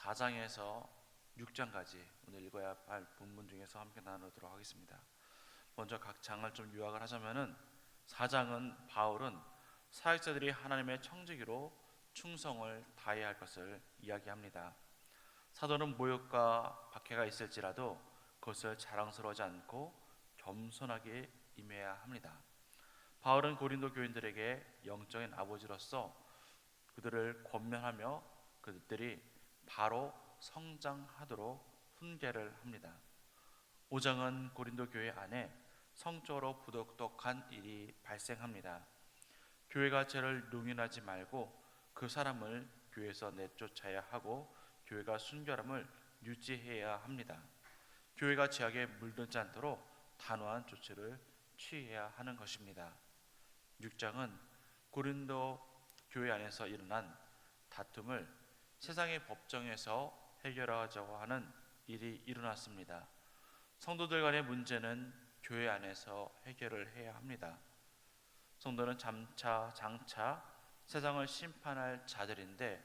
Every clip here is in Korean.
4장에서 6장까지 오늘 읽어야 할 본문 중에서 함께 나누도록 하겠습니다. 먼저 각 장을 좀 요약을 하자면은 4장은 바울은 사역자들이 하나님의 청지기로 충성을 다해야 할 것을 이야기합니다. 사도는 모욕과 박해가 있을지라도 그것을 자랑스러워하지 않고 겸손하게 임해야 합니다. 바울은 고린도 교인들에게 영적인 아버지로서 그들을 권면하며 그들이 바로 성장하도록 훈계를 합니다. 5장은 고린도 교회 안에 성적으로 부도덕한 일이 발생합니다. 교회가 죄를 용인하지 말고 그 사람을 교회에서 내쫓아야 하고 교회가 순결함을 유지해야 합니다. 교회가 죄악에 물들지 않도록 단호한 조치를 취해야 하는 것입니다. 6장은 고린도 교회 안에서 일어난 다툼을 세상의 법정에서 해결하자고 하는 일이 일어났습니다. 성도들 간의 문제는 교회 안에서 해결을 해야 합니다. 성도는 장차 세상을 심판할 자들인데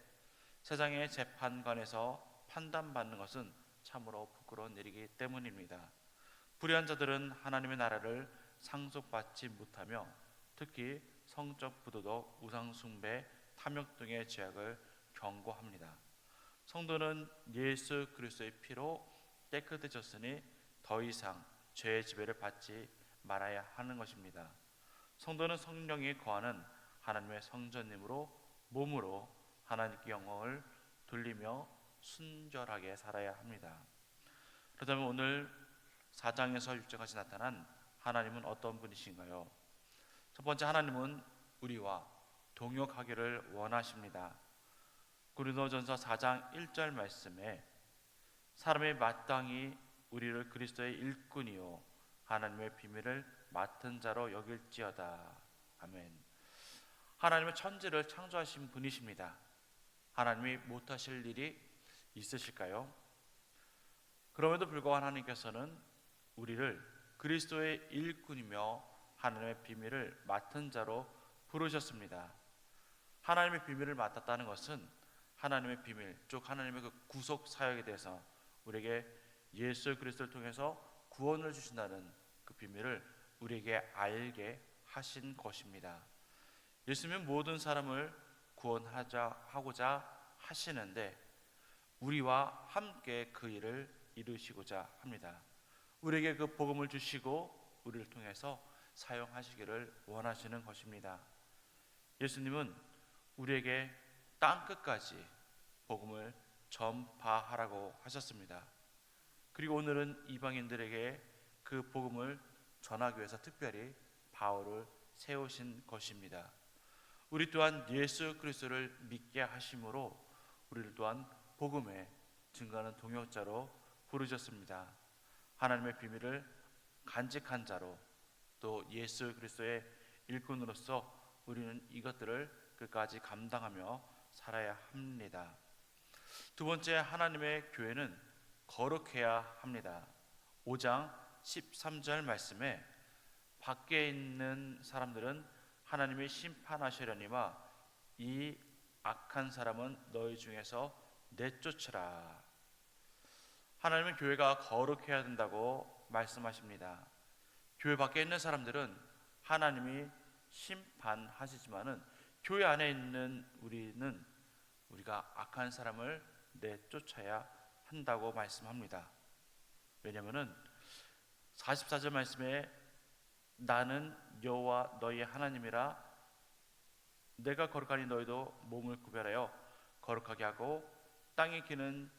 세상의 재판관에서 판단받는 것은 참으로 부끄러운 일이기 때문입니다. 불의한 자들은 하나님의 나라를 상속받지 못하며 특히 성적 부도덕, 우상숭배, 탐욕 등의 죄악을 경고합니다. 성도는 예수 그리스도의 피로 깨끗해졌으니 더 이상 죄의 지배를 받지 말아야 하는 것입니다. 성도는 성령이 거하는 하나님의 성전님으로 몸으로 하나님께 영광을 돌리며 순결하게 살아야 합니다. 그렇다면 오늘 4장에서 6장까지 나타난 하나님은 어떤 분이신가요? 첫 번째, 하나님은 우리와 동역하기를 원하십니다. 고린도전서 4장 1절 말씀에 사람이 마땅히 우리를 그리스도의 일꾼이요 하나님의 비밀을 맡은 자로 여길지어다. 아멘. 하나님은 천지를 창조하신 분이십니다. 하나님이 못하실 일이 있으실까요? 그럼에도 불구하고 하나님께서는 우리를 그리스도의 일꾼이며 하나님의 비밀을 맡은 자로 부르셨습니다. 하나님의 비밀을 맡았다는 것은 하나님의 비밀, 즉 하나님의 그 구속 사역에 대해서 우리에게 예수 그리스도를 통해서 구원을 주신다는 그 비밀을 우리에게 알게 하신 것입니다. 예수님은 모든 사람을 구원하고자 하시는데 우리와 함께 그 일을 이루시고자 합니다. 우리에게 그 복음을 주시고 우리를 통해서 사용하시기를 원하시는 것입니다. 예수님은 우리에게 땅끝까지 복음을 전파하라고 하셨습니다. 그리고 오늘은 이방인들에게 그 복음을 전하기 위해서 특별히 바울을 세우신 것입니다. 우리 또한 예수 그리스도를 믿게 하심으로 우리를 또한 복음에 증거하는 동역자로 부르셨습니다. 하나님의 비밀을 간직한 자로 또 예수 그리스도의 일꾼으로서 우리는 이것들을 끝까지 감당하며 살아야 합니다. 두 번째, 하나님의 교회는 거룩해야 합니다. 5장 13절 말씀에 밖에 있는 사람들은 하나님이 심판하시려니와 이 악한 사람은 너희 중에서 내쫓으라. 하나님은 교회가 거룩해야 된다고 말씀하십니다. 교회 밖에 있는 사람들은 하나님이 심판하시지만은 교회 안에 있는 우리가 악한 사람을 내쫓아야 한다고 말씀합니다. 왜냐하면은 44절 말씀에 나는 여호와 너희 하나님이라 내가 거룩하니 너희도 몸을 구별하여 거룩하게 하고 땅에 기는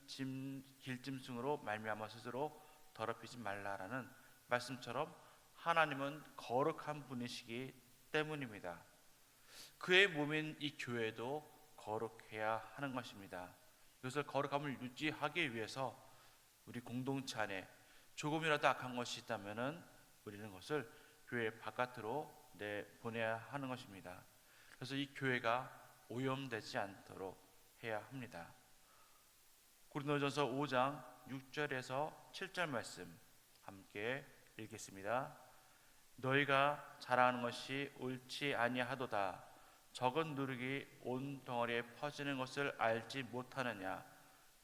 길짐승으로 말미암아 스스로 더럽히지 말라라는 말씀처럼 하나님은 거룩한 분이시기 때문입니다. 그의 몸인 이 교회도 거룩해야 하는 것입니다. 이것을 거룩함을 유지하기 위해서 우리 공동체 안에 조금이라도 악한 것이 있다면 우리는 그것을 교회 바깥으로 내보내야 하는 것입니다. 그래서 이 교회가 오염되지 않도록 해야 합니다. 고린도전서 5장 6절에서 7절 말씀 함께 읽겠습니다. 너희가 자랑하는 것이 옳지 아니하도다. 적은 누룩이 온 덩어리에 퍼지는 것을 알지 못하느냐.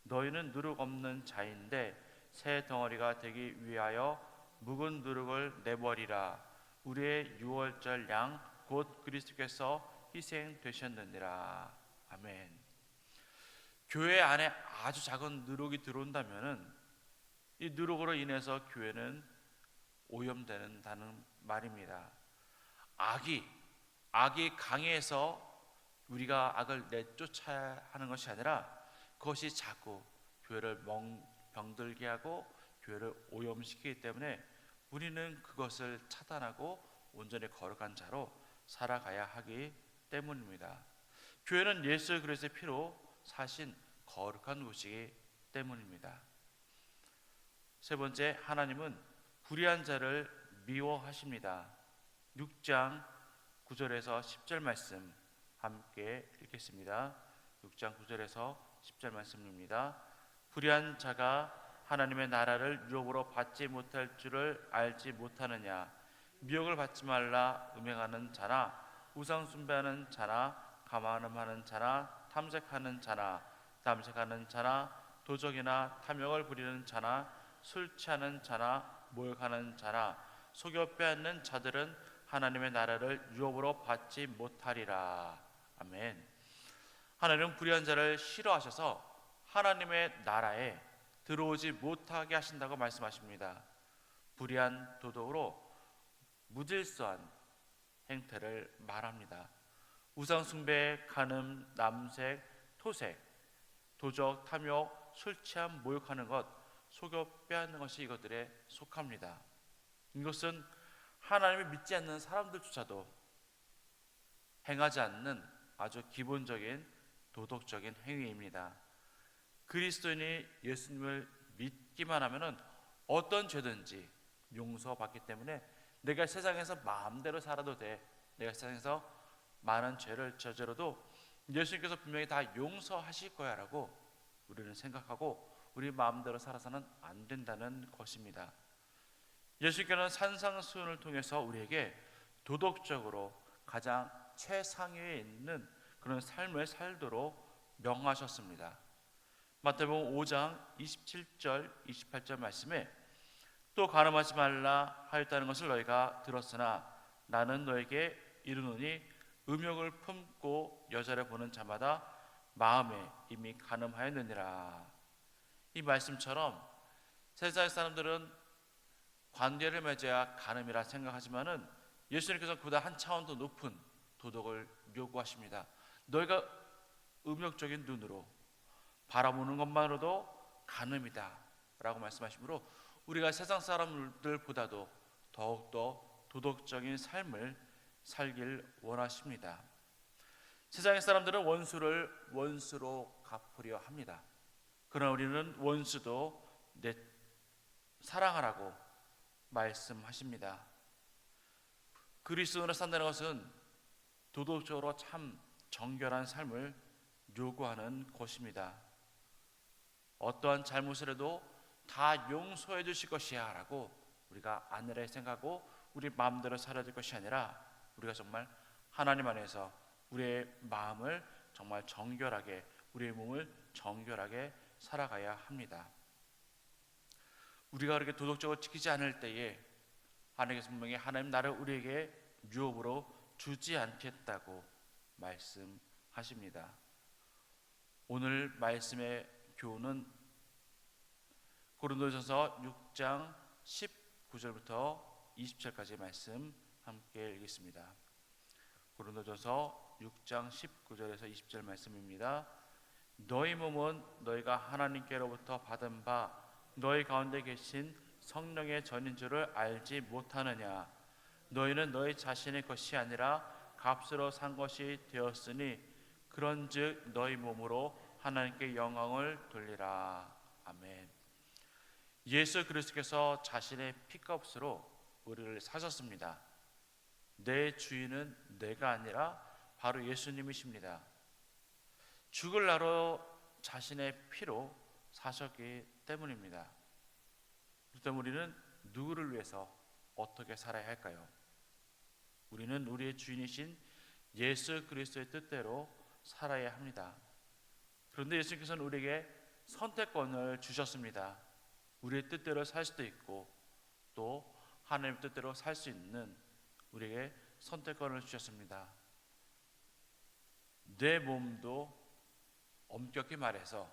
너희는 누룩 없는 자인데 새 덩어리가 되기 위하여 묵은 누룩을 내버리라. 우리의 유월절 양 곧 그리스도께서 희생되셨느니라. 아멘. 교회 안에 아주 작은 누룩이 들어온다면은 이 누룩으로 인해서 교회는 오염되는다는 말입니다. 악이 강해서 우리가 악을 내쫓아야 하는 것이 아니라 그것이 자꾸 교회를 병들게 하고 교회를 오염시키기 때문에 우리는 그것을 차단하고 온전히 거룩한 자로 살아가야 하기 때문입니다. 교회는 예수 그리스도의 피로 사신 거룩한 곳이기 때문입니다. 세 번째, 하나님은 불의한 자를 미워하십니다. 6장 9절에서 10절 말씀 함께 읽겠습니다. 6장 9절에서 10절 말씀입니다. 불의한 자가 하나님의 나라를 유업으로 받지 못할 줄을 알지 못하느냐. 미혹을 받지 말라. 음행하는 자나 우상 숭배하는 자나 가만함하는 자나 탐색하는 자나 담색하는 자나 도적이나 탐욕을 부리는 자나 술 취하는 자나 모욕하는 자나 속여 빼앗는 자들은 하나님의 나라를 유업으로 받지 못하리라. 아멘. 하나님은 불의한 자를 싫어하셔서 하나님의 나라에 들어오지 못하게 하신다고 말씀하십니다. 불의한 도덕으로 무질서한 행태를 말합니다. 우상 숭배, 간음, 남색, 토색, 도적, 탐욕, 술 취함, 모욕하는 것, 속여 빼앗는 것이 이것들에 속합니다. 이것은 하나님을 믿지 않는 사람들조차도 행하지 않는 아주 기본적인 도덕적인 행위입니다. 그리스도인이 예수님을 믿기만 하면은 어떤 죄든지 용서받기 때문에 내가 세상에서 마음대로 살아도 돼. 내가 세상에서 많은 죄를 저질러도 예수님께서 분명히 다 용서하실 거야 라고 우리는 생각하고 우리 마음대로 살아서는 안 된다는 것입니다. 예수님께서는 산상수훈을 통해서 우리에게 도덕적으로 가장 최상위에 있는 그런 삶을 살도록 명하셨습니다. 마태복음 5장 27절 28절 말씀에 또 간음하지 말라 하였다는 것을 너희가 들었으나 나는 너에게 이르노니 음욕을 품고 여자를 보는 자마다 마음에 이미 간음하였느니라. 이 말씀처럼 세상 사람들은 관계를 맺어야 간음이라 생각하지만은 예수님께서 그보다 한 차원 더 높은 도덕을 요구하십니다. 너희가 음욕적인 눈으로 바라보는 것만으로도 간음이다 라고 말씀하시므로 우리가 세상 사람들보다도 더욱더 도덕적인 삶을 살길 원하십니다. 세상의 사람들은 원수를 원수로 갚으려 합니다. 그러나 우리는 원수도 사랑하라고 말씀하십니다. 그리스도로 산다는 것은 도덕적으로 참 정결한 삶을 요구하는 것입니다. 어떠한 잘못을 해도 다 용서해 주실 것이야 라고 우리가 안일하게 생각하고 우리 마음대로 살아야 될 것이 아니라 우리가 정말 하나님 안에서 우리의 마음을 정말 정결하게, 우리의 몸을 정결하게 살아가야 합니다. 우리가 그렇게 도덕적으로 지키지 않을 때에 하나님께서 분명히 하나님 나를 우리에게 유업으로 주지 않겠다고 말씀하십니다. 오늘 말씀의 교훈은 고린도전서 6장 19절부터 20절까지 말씀 함께 읽겠습니다. 고린도전서 6장 19절에서 20절 말씀입니다. 너희 몸은 너희가 하나님께로부터 받은 바 너희 가운데 계신 성령의 전인 줄을 알지 못하느냐. 너희는 너희 자신의 것이 아니라 값으로 산 것이 되었으니 그런즉 너희 몸으로 하나님께 영광을 돌리라. 아멘. 예수 그리스도께서 자신의 피값으로 우리를 사셨습니다. 내 주인은 내가 아니라 바로 예수님이십니다. 죽을 나로 자신의 피로 사셨기 때문입니다. 그렇다면 우리는 누구를 위해서 어떻게 살아야 할까요? 우리는 우리의 주인이신 예수 그리스도의 뜻대로 살아야 합니다. 그런데 예수님께서는 우리에게 선택권을 주셨습니다. 우리의 뜻대로 살 수도 있고 또 하나님의 뜻대로 살 수 있는 우리에게 선택권을 주셨습니다. 내 몸도 엄격히 말해서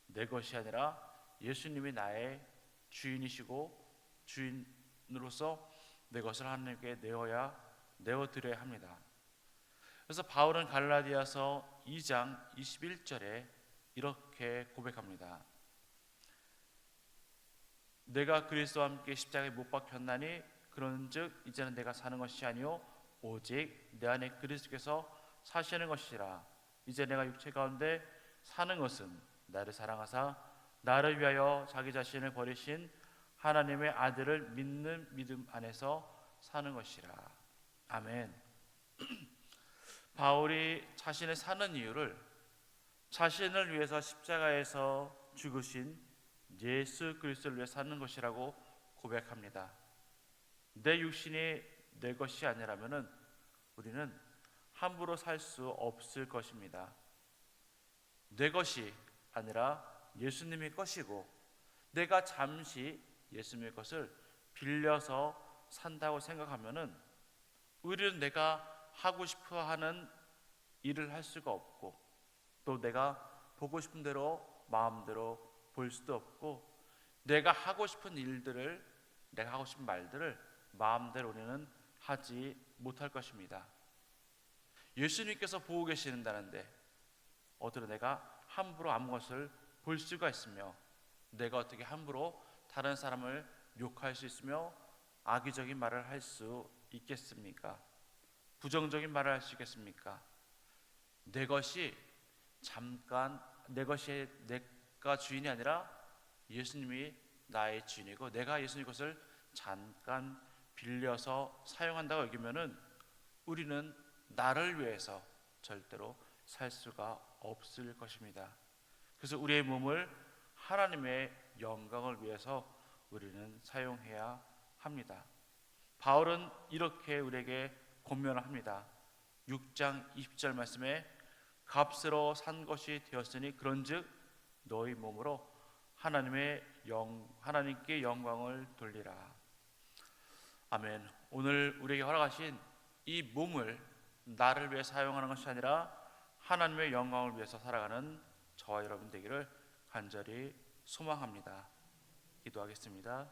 내 것이 아니라 예수님이 나의 주인이시고 주인으로서 내 것을 하나님께 내어드려야 합니다. 그래서 바울은 갈라디아서 2장 21절에 이렇게 고백합니다. 내가 그리스도와 함께 십자가에 못 박혔나니 그런즉 이제는 내가 사는 것이 아니요 오직 내 안에 그리스도께서 사시는 것이라. 이제 내가 육체 가운데 사는 것은 나를 사랑하사 나를 위하여 자기 자신을 버리신 하나님의 아들을 믿는 믿음 안에서 사는 것이라. 아멘. 바울이 자신의 사는 이유를 자신을 위해서 십자가에서 죽으신 예수 그리스도를 위해 사는 것이라고 고백합니다. 내 육신이 내 것이 아니라면은 우리는 함부로 살 수 없을 것입니다. 내 것이 아니라 예수님의 것이고 내가 잠시 예수님의 것을 빌려서 산다고 생각하면은 우리는 내가 하고 싶어 하는 일을 할 수가 없고 또 내가 보고 싶은 대로 마음대로 볼 수도 없고 내가 하고 싶은 일들을 내가 하고 싶은 말들을 마음대로 우리는 하지 못할 것입니다. 예수님께서 보고 계시는다는데 어떻게 내가 함부로 아무것을 볼 수가 있으며 내가 어떻게 함부로 다른 사람을 욕할 수 있으며 악의적인 말을 할 수 있겠습니까? 부정적인 말을 할 수 있겠습니까? 내 것이 잠깐 내 것이 내가 주인이 아니라 예수님이 나의 주인이고 내가 예수님 것을 잠깐 빌려서 사용한다고 여기면은 우리는 나를 위해서 절대로 살 수가 없을 것입니다. 그래서 우리의 몸을 하나님의 영광을 위해서 우리는 사용해야 합니다. 바울은 이렇게 우리에게 권면을 합니다. 6장 20절 말씀에 값으로 산 것이 되었으니 그런즉 너희 몸으로 하나님께 영광을 돌리라. 아멘. 오늘 우리에게 허락하신 이 몸을 나를 위해 사용하는 것이 아니라 하나님의 영광을 위해서 살아가는 저와 여러분 되기를 간절히 소망합니다. 기도하겠습니다.